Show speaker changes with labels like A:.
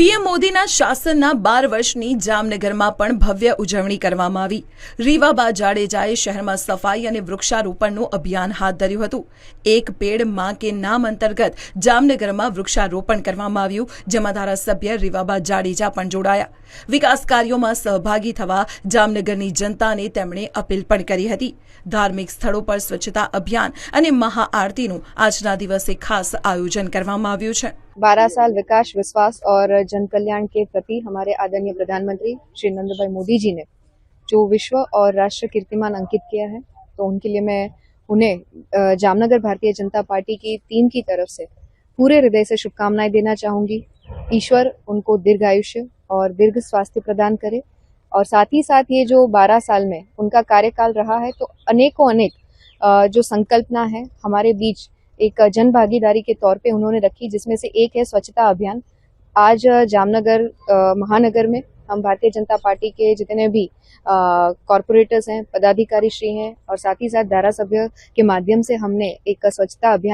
A: PM મોદીના શાસનના 12 વર્ષની જામનગરમાં પણ ભવ્ય ઉજવણી કરવામાં આવી। રીવાબા જાડેજાએ શહેરમાં સફાઈ અને વૃક્ષારોપણનું અભિયાન હાથ ધર્યું હતું। એક પેડ માં કે નામ અંતર્ગત જામનગરમાં વૃક્ષારોપણ કરવામાં આવ્યું, જેમાં ધારાસભ્ય રીવાબા જાડેજા પણ જોડાયા। વિકાસ કાર્યોમાં સહભાગી થવા જામનગરની જનતાને તેમણે અપીલ પણ કરી હતી। ધાર્મિક સ્થળો પર સ્વચ્છતા અભિયાન અને મહાઆરતીનું આજના દિવસે ખાસ આયોજन કરવામાં આવ્યું છે।
B: 12 साल विकास, विश्वास और जन कल्याण के प्रति हमारे आदरणीय प्रधानमंत्री श्री नरेंद्र भाई मोदी जी ने जो विश्व और राष्ट्र कीर्तिमान अंकित किया है, तो उनके लिए मैं उन्हें जामनगर भारतीय जनता पार्टी की टीम की तरफ से पूरे हृदय से शुभकामनाएं देना चाहूँगी। ईश्वर उनको दीर्घ आयुष्य और दीर्घ स्वास्थ्य प्रदान करे, और साथ ही साथ ये जो 12 साल में उनका कार्यकाल रहा है, तो अनेकों अनेक जो संकल्पना है हमारे बीच एक जन भागीदारी के तौर पे उन्होंने रखी, जिसमें से एक है स्वच्छता अभियान। आज जामनगर महानगर में हम भारतीय जनता पार्टी के जितने भी कॉरपोरेटर्स हैं, पदाधिकारी श्री हैं, और साथ ही साथ धारासभ्य के माध्यम से हमने एक स्वच्छता अभियान